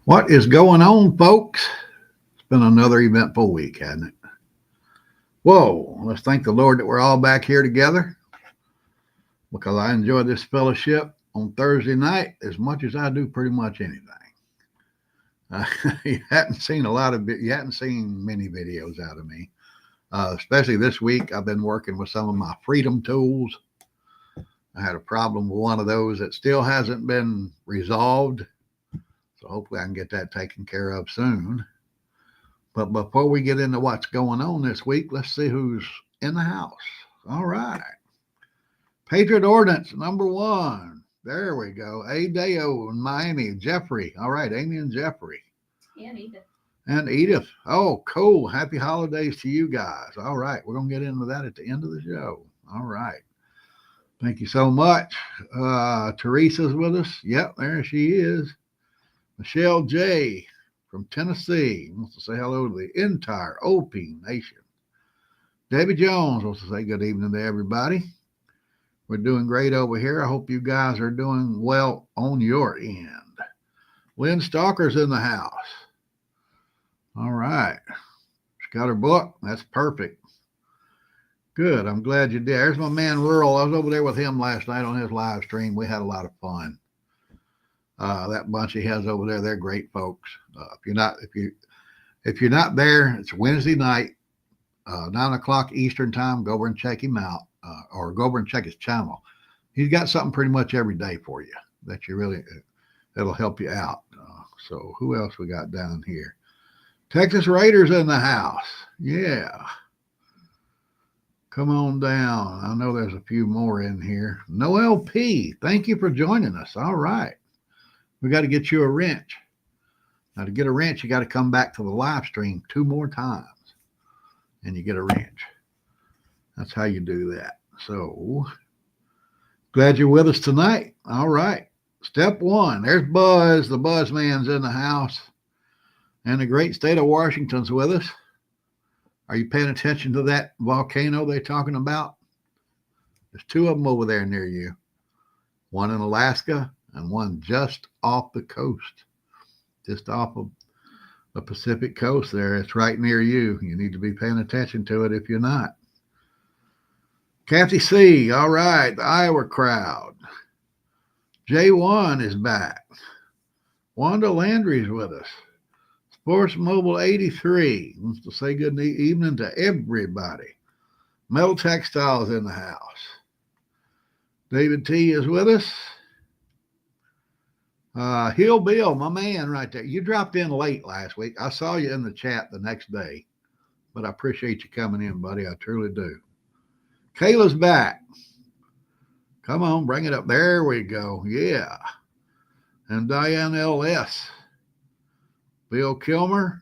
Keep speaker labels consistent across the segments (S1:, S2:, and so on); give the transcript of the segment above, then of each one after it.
S1: What is going on, folks? It's been another eventful week, hasn't it? Whoa, let's thank the Lord that we're all back here together because I enjoy this fellowship on Thursday night as much as I do pretty much anything. Uh, you haven't seen you haven't seen many videos out of me, especially this week. I've been working with some of my freedom tools. I had a problem with one of those that still hasn't been resolved. So hopefully I can get that taken care of soon. But before we get into what's going on this week, let's see who's in the house. All right. Patriot Ordinance, number one. There we go. A Deo in Miami. Jeffrey. All right. Amy and Jeffrey.
S2: And Edith.
S1: And Edith. Oh, cool. Happy holidays to you guys. All right. We're going to get into that at the end of the show. All right. Thank you so much. Teresa's with us. Yep, there she is. Michelle J. from Tennessee wants to say hello to the entire OP Nation. Debbie Jones wants to say good evening to everybody. We're doing great over here. I hope you guys are doing well on your end. Lynn Stalker's in the house. All right. She's got her book. That's perfect. Good. I'm glad you did. There's my man Rural. I was over there with him last night on his live stream. We had a lot of fun. That bunch he has over there, they're great folks. If you're not there, it's Wednesday night, 9 o'clock Eastern time. Go over and check him out, or go over and check his channel. He's got something pretty much every day for you that'll help you out. So who else we got down here? Texas Raiders in the house. Yeah. Come on down. I know there's a few more in here. Noel P. Thank you for joining us. All right. We got to get you a wrench. Now, to get a wrench, you got to come back to the live stream 2 more times, and you get a wrench. That's how you do that. So, glad you're with us tonight. All right. Step 1. There's Buzz. The Buzz man's in the house. And the great state of Washington's with us. Are you paying attention to that volcano they're talking about? There's 2 of them over there near you. One in Alaska and one just off the coast, just off of the Pacific coast there. It's right near you. You need to be paying attention to it if you're not. Kathy C. All right, the Iowa crowd. J1 is back. Wanda Landry's with us. Sports Mobile 83 wants to say good evening to everybody. Metal Textiles in the house. David T. is with us. Hill Bill, my man right there. You dropped in late last week. I saw you in the chat the next day, but I appreciate you coming in, buddy. I truly do. Kayla's back. Come on, bring it up. There we go. Yeah. And Diane L.S. Bill Kilmer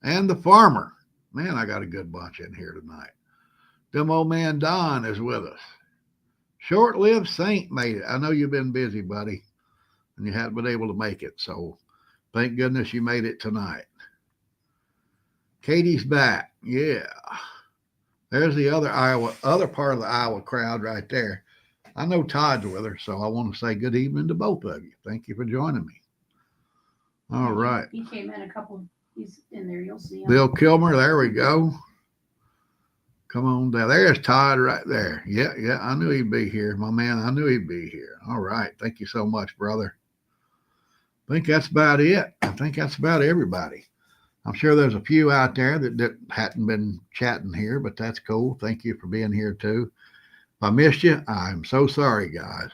S1: and the farmer. Man, I got a good bunch in here tonight. Demo Man Don is with us. Short-lived Saint made it. I know you've been busy, buddy, and you haven't been able to make it. So thank goodness you made it tonight. Katie's back. Yeah. There's the other part of the Iowa crowd right there. I know Todd's with her, so I want to say good evening to both of you. Thank you for joining me. All right.
S2: He came in he's in there, you'll see him.
S1: Bill Kilmer, there we go. Come on down. There's Todd right there. Yeah, I knew he'd be here. My man, I knew he'd be here. All right. Thank you so much, brother. I think that's about it. I think that's about everybody. I'm sure there's a few out there that hadn't been chatting here, but that's cool. Thank you for being here, too. If I missed you, I'm so sorry, guys.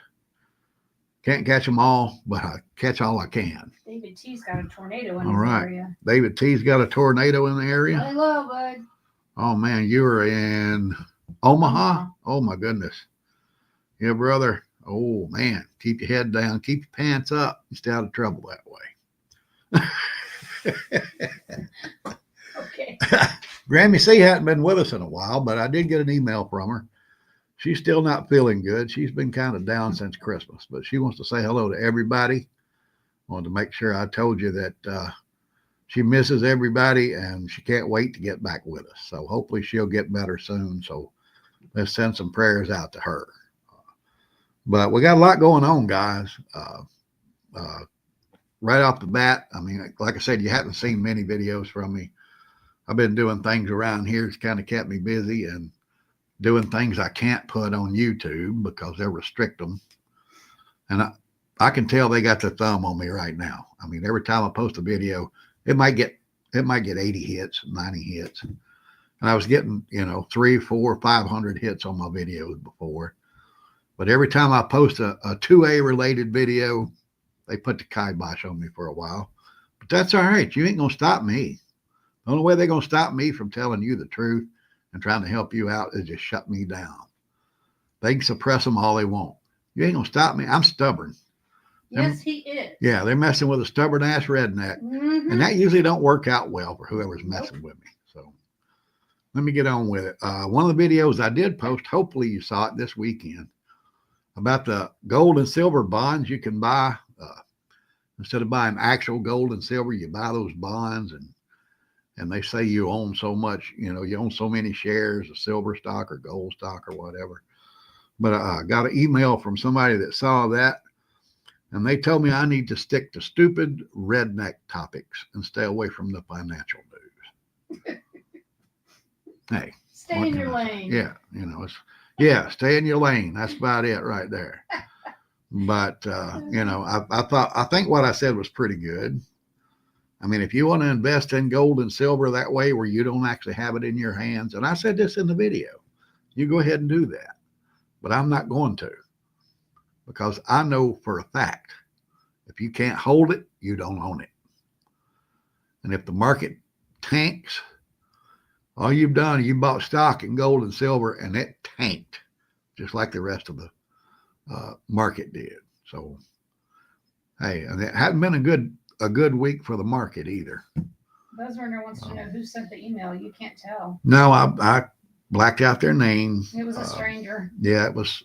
S1: Can't catch them all, but I catch all I can.
S2: David T's got a tornado in his area.
S1: David T's got a tornado in the area.
S2: Hello, bud.
S1: Oh, man, you were in Omaha? Oh, my goodness. Yeah, brother. Oh, man, keep your head down. Keep your pants up. You stay out of trouble that way.
S2: Okay.
S1: Grammy C hadn't been with us in a while, but I did get an email from her. She's still not feeling good. She's been kind of down since Christmas, but she wants to say hello to everybody. I wanted to make sure I told you that she misses everybody and she can't wait to get back with us. So hopefully she'll get better soon. So let's send some prayers out to her. But we got a lot going on, guys. right off the bat, I mean, like I said, you haven't seen many videos from me. I've been doing things around here. It's kind of kept me busy and doing things I can't put on YouTube because they restrict them. And I can tell they got their thumb on me right now. I mean, every time I post a video, it might get 80 hits, 90 hits. And I was getting, 300, 400, 500 hits on my videos before. But every time I post a 2A related video, they put the kibosh on me for a while. But that's all right. You ain't going to stop me. The only way they're going to stop me from telling you the truth and trying to help you out is just shut me down. They can suppress them all they want. You ain't going to stop me. I'm stubborn.
S2: Yes, he is.
S1: Yeah, they're messing with a stubborn ass redneck.
S2: Mhm.
S1: And that usually don't work out well for whoever's messing with me. So let me get on with it. One of the videos I did post, hopefully you saw it this weekend, about the gold and silver bonds you can buy. Instead of buying actual gold and silver, you buy those bonds, and they say you own so much, you own so many shares of silver stock or gold stock or whatever. But I got an email from somebody that saw that, and they told me I need to stick to stupid redneck topics and stay away from the financial news. Hey,
S2: Stay in your lane.
S1: yeah, stay in your lane. That's about it right there. But I think what I said was pretty good. I mean, if you want to invest in gold and silver that way, where you don't actually have it in your hands, and I said this in the video, you go ahead and do that. But I'm not going to, because I know for a fact, if you can't hold it, you don't own it. And if the market tanks, all you've done, you bought stock in gold and silver, and it tanked, just like the rest of the market did. So, hey, and it hadn't been a good week for the market either.
S2: Buzzrunner wants to know who sent the email. You can't tell.
S1: No, I blacked out their name.
S2: It was a stranger.
S1: Yeah, it was.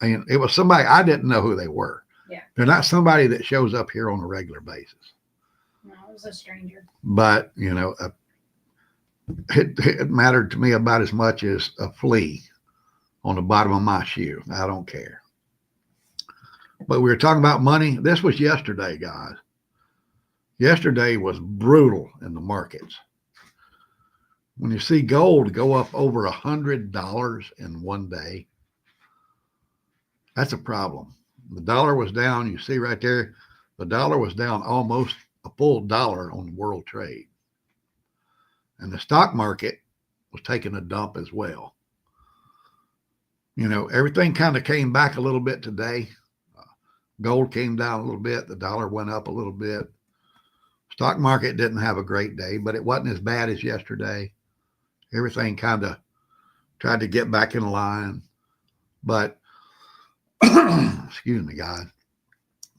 S1: It was somebody I didn't know who they were.
S2: Yeah,
S1: they're not somebody that shows up here on a regular basis.
S2: No, it was a stranger.
S1: But it mattered to me about as much as a flea on the bottom of my shoe. I don't care. But we were talking about money. This was yesterday, guys. Yesterday was brutal in the markets. When you see gold go up over $100 in one day, that's a problem. The dollar was down. You see right there, the dollar was down almost a full dollar on world trade. And the stock market was taking a dump as well. Everything kind of came back a little bit today. Gold came down a little bit. The dollar went up a little bit. Stock market didn't have a great day, but it wasn't as bad as yesterday. Everything kind of tried to get back in line. But, excuse me, guys,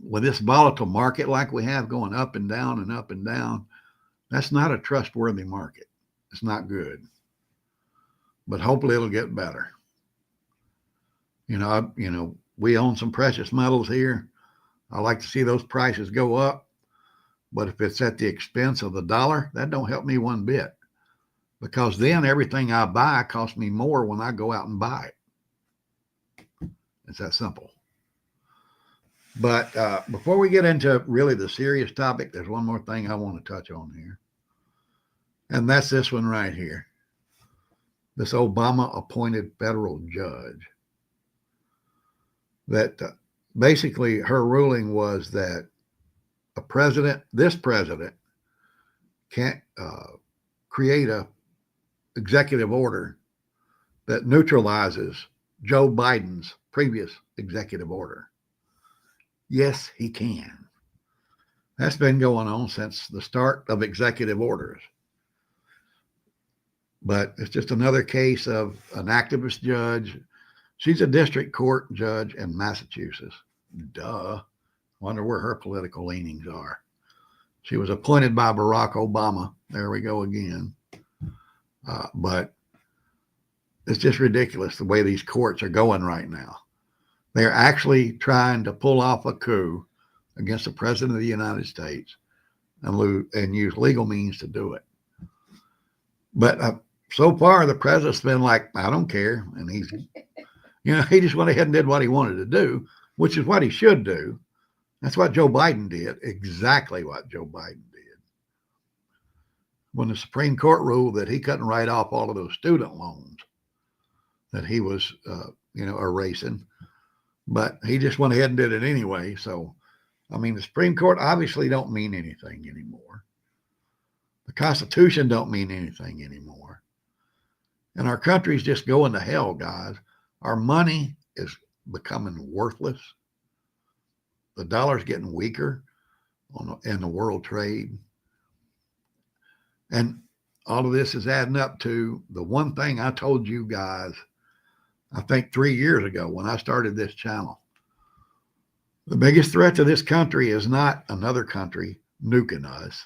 S1: with this volatile market like we have going up and down and up and down, that's not a trustworthy market. It's not good. But hopefully it'll get better. We own some precious metals here. I like to see those prices go up. But if it's at the expense of the dollar, that don't help me one bit. Because then everything I buy costs me more when I go out and buy it. It's that simple. But before we get into really the serious topic, there's one more thing I want to touch on here. And that's this one right here. This Obama appointed federal judge. That basically her ruling was that this president can't create a executive order that neutralizes Joe Biden's previous executive order. Yes, he can. That's been going on since the start of executive orders. But it's just another case of an activist judge. She's a district court judge in Massachusetts. Duh. Wonder where her political leanings are. She was appointed by Barack Obama. There we go again. But it's just ridiculous the way these courts are going right now. They're actually trying to pull off a coup against the president of the United States and use legal means to do it. But so far, the president's been like, I don't care. And he just went ahead and did what he wanted to do, which is what he should do. That's what Joe Biden did, exactly what Joe Biden did. When the Supreme Court ruled that he couldn't write off all of those student loans that he was, erasing, but he just went ahead and did it anyway. So, I mean, the Supreme Court obviously don't mean anything anymore. The Constitution don't mean anything anymore. And our country's just going to hell, guys. Our money is becoming worthless. The dollar's getting weaker in the world trade. And all of this is adding up to the one thing I told you guys, I think 3 years ago when I started this channel. The biggest threat to this country is not another country nuking us.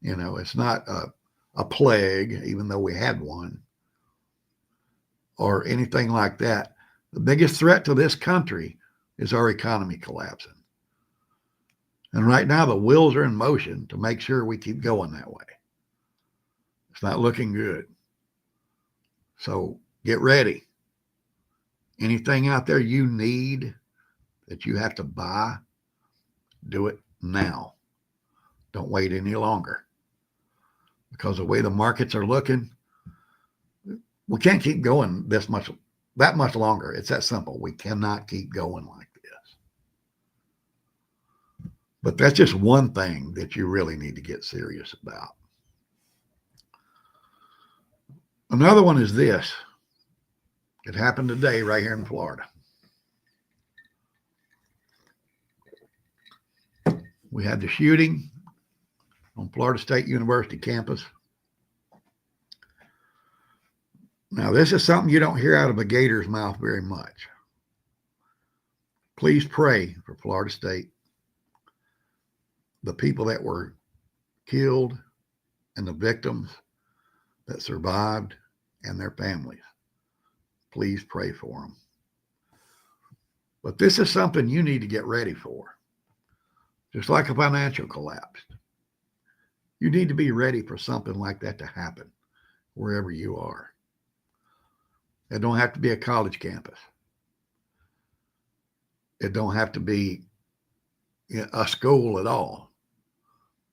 S1: It's not a plague, even though we had one, or anything like that. The biggest threat to this country is our economy collapsing. And right now, the wheels are in motion to make sure we keep going that way. It's not looking good. So get ready. Anything out there you need that you have to buy, do it now. Don't wait any longer. Because the way the markets are looking, we can't keep going that much longer. It's that simple. We cannot keep going like this. But that's just one thing that you really need to get serious about. Another one is this. It happened today right here in Florida. We had the shooting on Florida State University campus. Now, this is something you don't hear out of a Gator's mouth very much. Please pray for Florida State, the people that were killed, and the victims that survived, and their families. Please pray for them. But this is something you need to get ready for. Just like a financial collapse. You need to be ready for something like that to happen wherever you are. It don't have to be a college campus. It don't have to be a school at all.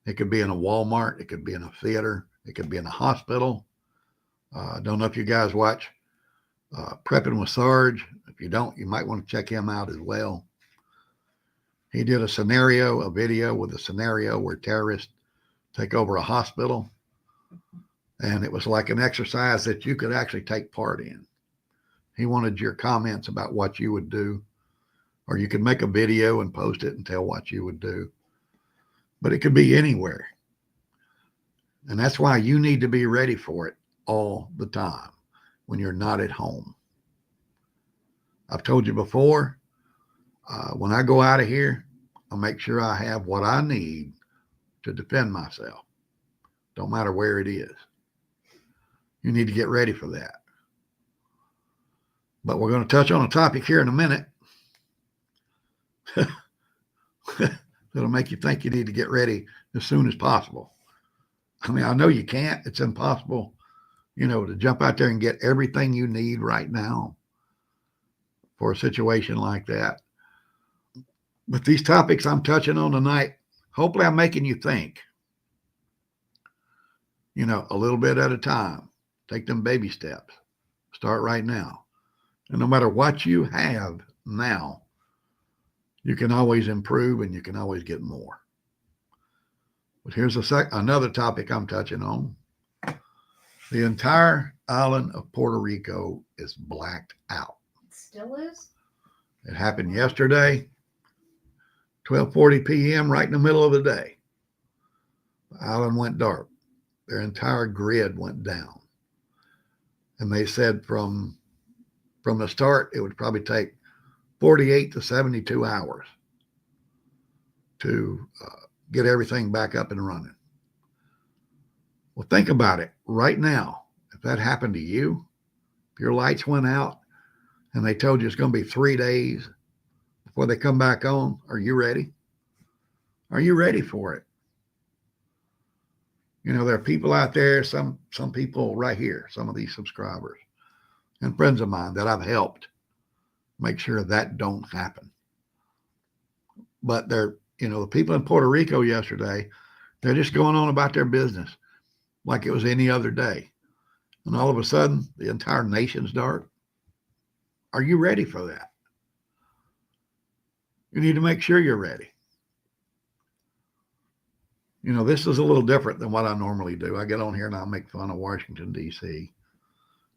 S1: It could be in a Walmart. It could be in a theater. It could be in a hospital. I don't know if you guys watch Prepping with Sarge. If you don't, you might want to check him out as well. He did a video with a scenario where terrorists take over a hospital. And it was like an exercise that you could actually take part in. He wanted your comments about what you would do, or you could make a video and post it and tell what you would do. But it could be anywhere. And that's why you need to be ready for it all the time when you're not at home. I've told you before, when I go out of here, I'll make sure I have what I need to defend myself. Don't matter where it is. You need to get ready for that. But we're going to touch on a topic here in a minute. That'll make you think you need to get ready as soon as possible. I mean, I know you can't. It's impossible, to jump out there and get everything you need right now for a situation like that. But these topics I'm touching on tonight, hopefully I'm making you think, a little bit at a time. Take them baby steps. Start right now. And no matter what you have now, you can always improve and you can always get more. But here's another topic I'm touching on. The entire island of Puerto Rico is blacked out.
S2: It still is?
S1: It happened yesterday, 12:40 p.m., right in the middle of the day. The island went dark. Their entire grid went down. And they said from the start, it would probably take 48 to 72 hours to get everything back up and running. Well, think about it right now. If that happened to you, if your lights went out and they told you it's going to be 3 days before they come back on, are you ready? Are you ready for it? There are people out there, some people right here, some of these subscribers and friends of mine that I've helped make sure that don't happen. but they're, the people in Puerto Rico yesterday, they're just going on about their business like it was any other day. And all of a sudden, the entire nation's dark. Are you ready for that? You need to make sure you're ready. This is a little different than what I normally do. I get on here and I'll make fun of Washington, D.C.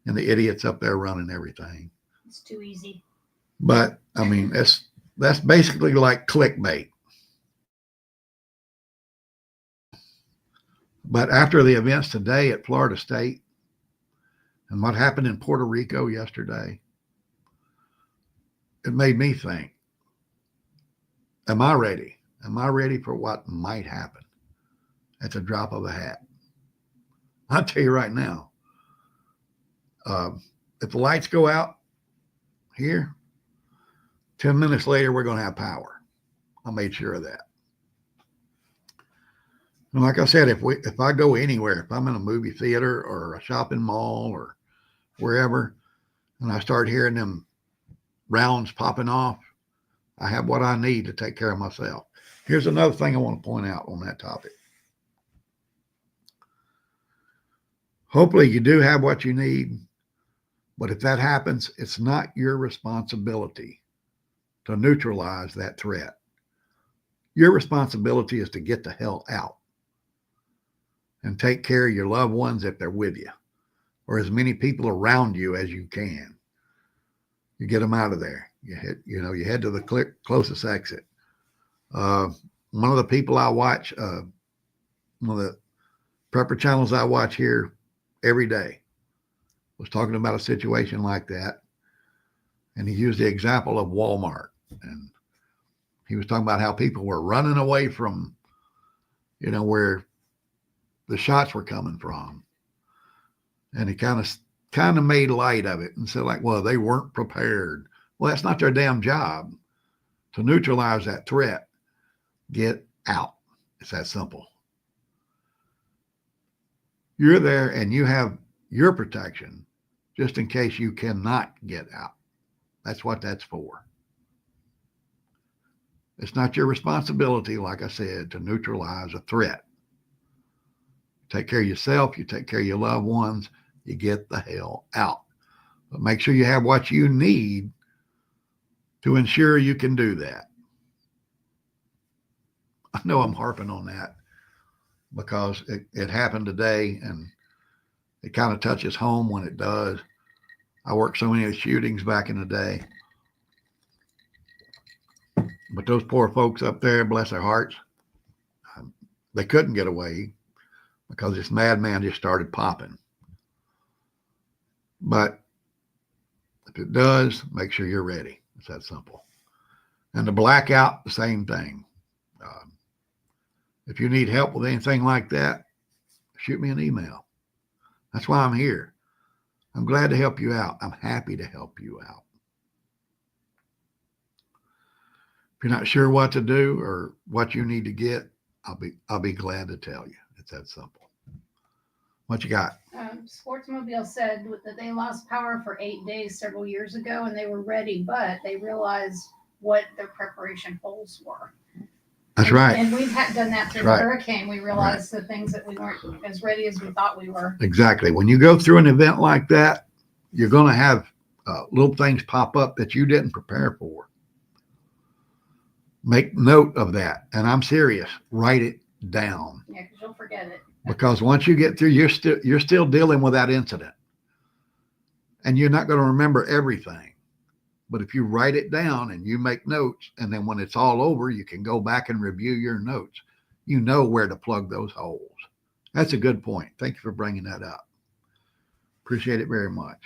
S1: and the idiots up there running everything.
S2: It's too easy.
S1: But, I mean, that's basically like clickbait. But after the events today at Florida State and what happened in Puerto Rico yesterday, it made me think, am I ready? Am I ready for what might happen at the drop of a hat? I'll tell you right now, if the lights go out here, 10 minutes later, we're going to have power. I made sure of that. And like I said, if I go anywhere, if I'm in a movie theater or a shopping mall or wherever, and I start hearing them rounds popping off, I have what I need to take care of myself. Here's another thing I want to point out on that topic. Hopefully you do have what you need, but if that happens, it's not your responsibility to neutralize that threat. Your responsibility is to get the hell out and take care of your loved ones if they're with you, or as many people around you as you can. You get them out of there. You head to the closest exit. One of the people I watch, one of the prepper channels I watch here every day, was talking about a situation like that. And he used the example of Walmart. And he was talking about how people were running away from, where the shots were coming from. And he kind of made light of it and said, like, well, they weren't prepared. Well, that's not their damn job to neutralize that threat. Get out. It's that simple. You're there and you have your protection just in case you cannot get out. That's what that's for. It's not your responsibility, like I said, to neutralize a threat. Take care of yourself. You take care of your loved ones. You get the hell out. But make sure you have what you need to ensure you can do that. I know I'm harping on that because it happened today, and it kind of touches home when it does. I worked so many shootings back in the day. But those poor folks up there, bless their hearts, they couldn't get away because this madman just started popping. But if it does, make sure you're ready. It's that simple. And the blackout, the same thing. If you need help with anything like that, shoot me an email. That's why I'm here. I'm glad to help you out. I'm happy to help you out. If you're not sure what to do or what you need to get, I'll be glad to tell you. It's that simple. What you got?
S2: Sportsmobile said that they lost power for 8 days several years ago, and they were ready, but they realized what their preparation holes were.
S1: That's right.
S2: And we've done that through the hurricane. We realized the things that we weren't as ready as we thought we were.
S1: Exactly. When you go through an event like that, you're going to have little things pop up that you didn't prepare for. Make note of that. And I'm serious. Write it down.
S2: Yeah, because you'll forget it.
S1: Because once you get through, you're still dealing with that incident. And you're not going to remember everything. But if you write it down and you make notes, and then when it's all over, you can go back and review your notes. You know where to plug those holes. That's a good point. Thank you for bringing that up. Appreciate it very much.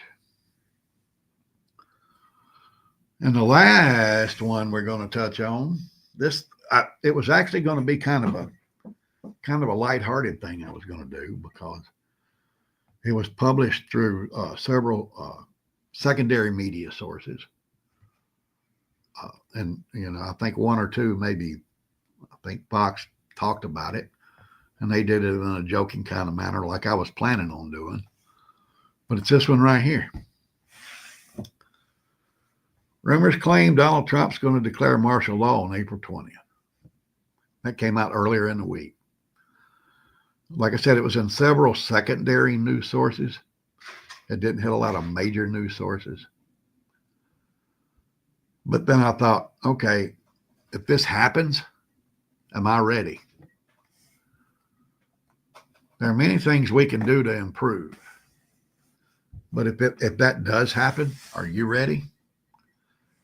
S1: And the last one we're going to touch on, it was actually going to be kind of a lighthearted thing I was going to do because it was published through several secondary media sources. And, I think one or two, maybe, I think Fox talked about it, and they did it in a joking kind of manner like I was planning on doing. But it's this one right here. Rumors claim Donald Trump's going to declare martial law on April 20th. That came out earlier in the week. Like I said, it was in several secondary news sources. It didn't hit a lot of major news sources. But then I thought, okay, if this happens, am I ready? There are many things we can do to improve. But if that does happen, are you ready?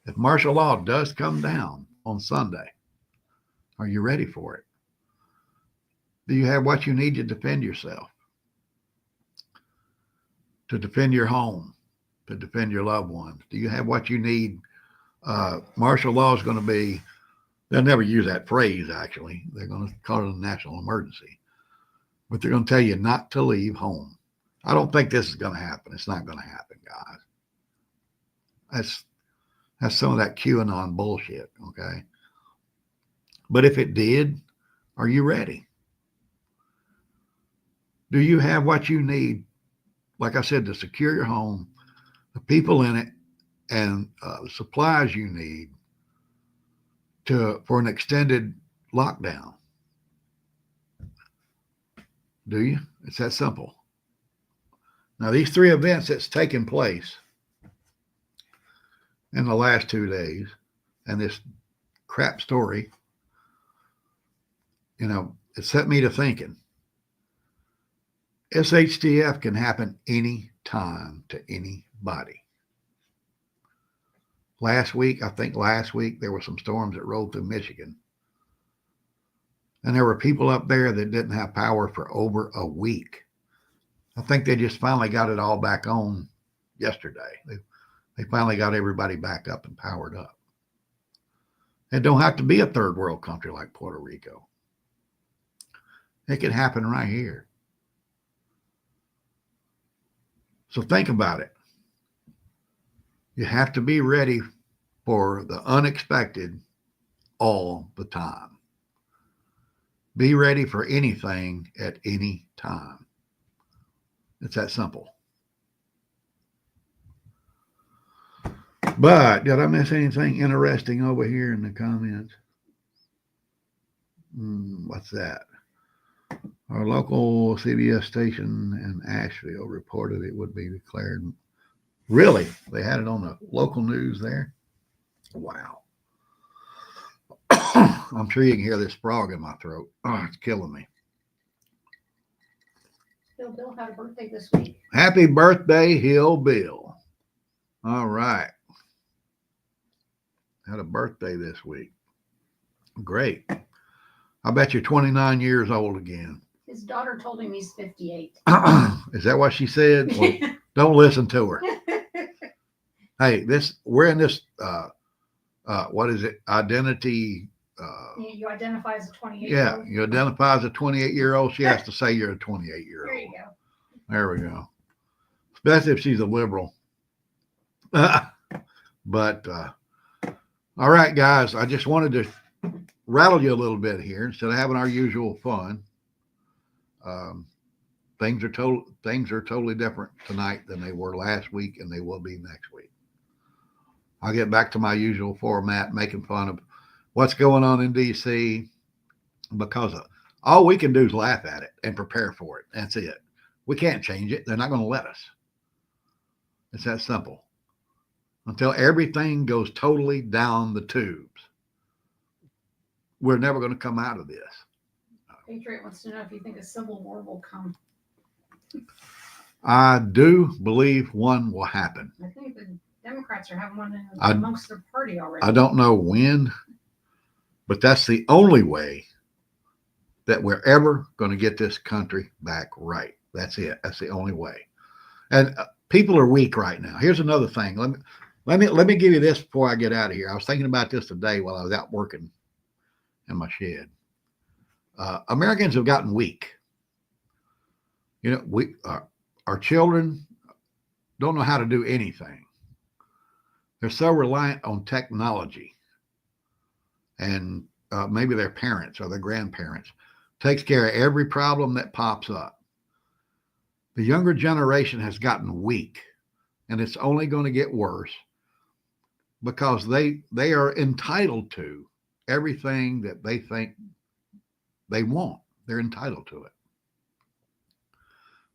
S1: If martial law does come down on Sunday, are you ready for it? Do you have what you need to defend yourself? To defend your home? To defend your loved ones? Do you have what you need? Martial law is going to be, they'll never use that phrase, actually. They're going to call it a national emergency. But they're going to tell you not to leave home. I don't think this is going to happen. It's not going to happen, guys. That's some of that QAnon bullshit, okay? But if it did, are you ready? Do you have what you need, like I said, to secure your home, the people in it, and the supplies you need for an extended lockdown? Do you? It's that simple. Now, these 3 events that's taken place in the last 2 days, and this crap story, it set me to thinking. SHTF can happen any time to anybody. Last week, there were some storms that rolled through Michigan. And there were people up there that didn't have power for over a week. I think they just finally got it all back on yesterday. They finally got everybody back up and powered up. It don't have to be a third world country like Puerto Rico. It can happen right here. So think about it. You have to be ready for the unexpected all the time. Be ready for anything at any time. It's that simple. But did I miss anything interesting over here in the comments? What's that? Our local CBS station in Asheville reported it would be declared. Really? They had it on the local news there? Wow. I'm sure you can hear this frog in my throat. Oh, it's killing me.
S2: Bill had a birthday this week.
S1: Happy birthday, Hill Bill. All right. Had a birthday this week. Great. I bet you're 29 years old again.
S2: His daughter told him he's 58.
S1: Is that what she said? Well, don't listen to her. Hey, we're in this, what is it? Identity.
S2: You identify as a 28-year-old.
S1: Yeah, you identify as a 28-year-old. She has to say you're a 28-year-old.
S2: There you go.
S1: There we go. Especially if she's a liberal. But, all right, guys, I just wanted to rattle you a little bit here instead of having our usual fun. Things are totally different tonight than they were last week, and they will be next week. I'll get back to my usual format, making fun of what's going on in DC, because all we can do is laugh at it and prepare for it. That's it. We can't change it. They're not going to let us. It's that simple. Until everything goes totally down the tubes, we're never going to come out of this.
S2: Patriot wants to know if you think a civil war will come.
S1: I do believe one will happen.
S2: I think the Democrats are having one amongst their party already.
S1: I don't know when, but that's the only way that we're ever going to get this country back right. That's it. That's the only way. And people are weak right now. Here's another thing. Let me give you this before I get out of here. I was thinking about this today while I was out working in my shed. Americans have gotten weak. Our children don't know how to do anything. They're so reliant on technology, and maybe their parents or their grandparents takes care of every problem that pops up. The younger generation has gotten weak, and it's only going to get worse because they are entitled to everything that they think They want. They're entitled to it.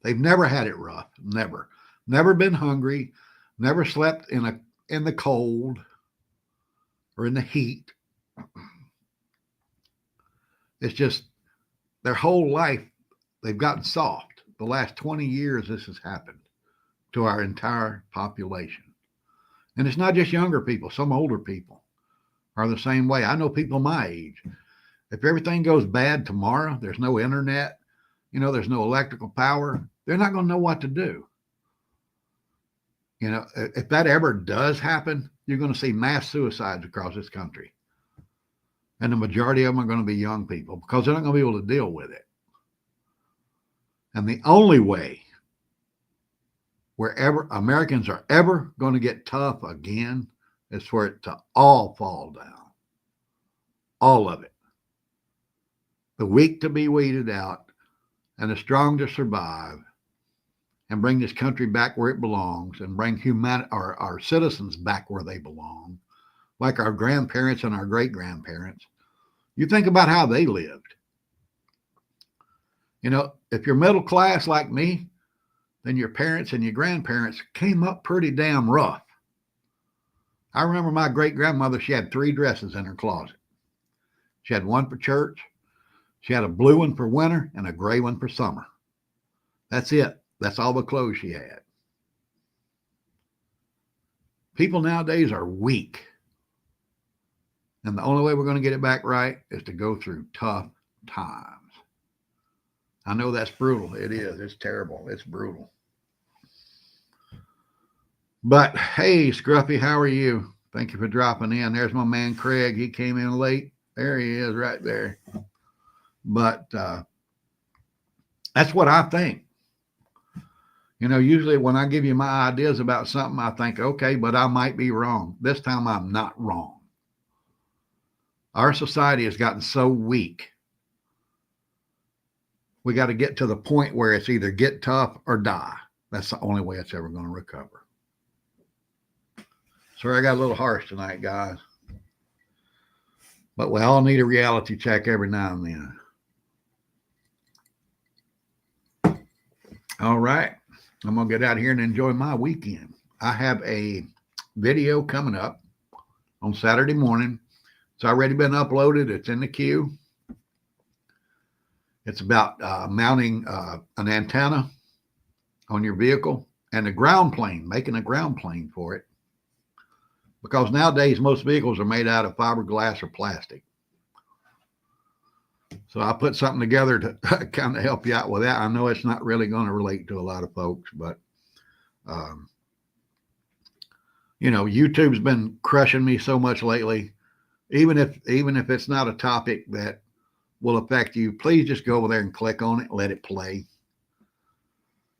S1: They've never had it rough. Never. Never been hungry. Never slept in the cold or in the heat. It's just their whole life they've gotten soft. The last 20 years this has happened to our entire population. And it's not just younger people. Some older people are the same way. I know people my age. If everything goes bad tomorrow, there's no internet, there's no electrical power, they're not going to know what to do. If that ever does happen, you're going to see mass suicides across this country. And the majority of them are going to be young people because they're not going to be able to deal with it. And the only way wherever Americans are ever going to get tough again is for it to all fall down. All of it. The weak to be weeded out and the strong to survive and bring this country back where it belongs and bring our citizens back where they belong, like our grandparents and our great-grandparents. You think about how they lived. If you're middle class like me, then your parents and your grandparents came up pretty damn rough. I remember my great-grandmother, she had 3 dresses in her closet. She had one for church, she had a blue one for winter, and a gray one for summer. That's it. That's all the clothes she had. People nowadays are weak. And the only way we're going to get it back right is to go through tough times. I know that's brutal. It is. It's terrible. It's brutal. But hey, Scruffy, how are you? Thank you for dropping in. There's my man Craig. He came in late. There he is right there. But that's what I think. Usually when I give you my ideas about something, I think, okay, but I might be wrong. This time I'm not wrong. Our society has gotten so weak. We got to get to the point where it's either get tough or die. That's the only way it's ever going to recover. Sorry, I got a little harsh tonight, guys. But we all need a reality check every now and then. All right. I'm going to get out of here and enjoy my weekend. I have a video coming up on Saturday morning. It's already been uploaded. It's in the queue. It's about mounting an antenna on your vehicle and a ground plane, making a ground plane for it. Because nowadays, most vehicles are made out of fiberglass or plastic. So I put something together to kind of help you out with that. I know it's not really going to relate to a lot of folks, but, YouTube's been crushing me so much lately. Even if it's not a topic that will affect you, please just go over there and click on it, let it play.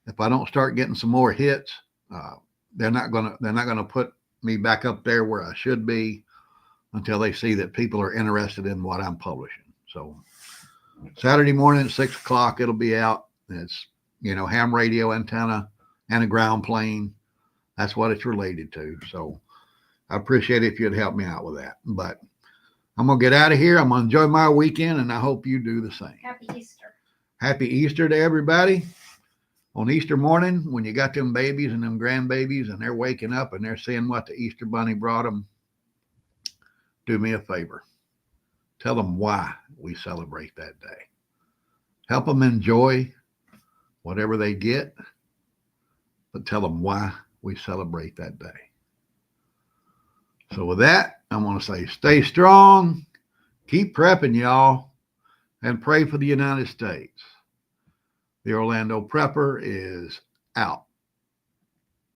S1: If I don't start getting some more hits, they're not gonna put me back up there where I should be until they see that people are interested in what I'm publishing. So Saturday morning at 6 o'clock, it'll be out. It's, ham radio antenna and a ground plane. That's what it's related to. So I appreciate it if you'd help me out with that. But I'm going to get out of here. I'm going to enjoy my weekend, and I hope you do the same.
S2: Happy Easter.
S1: Happy Easter to everybody. On Easter morning, when you got them babies and them grandbabies and they're waking up and they're seeing what the Easter bunny brought them, do me a favor. Tell them why we celebrate that day. Help them enjoy whatever they get, but tell them why we celebrate that day. So with that, I want to say stay strong, keep prepping, y'all, and pray for the United States. The Orlando Prepper is out.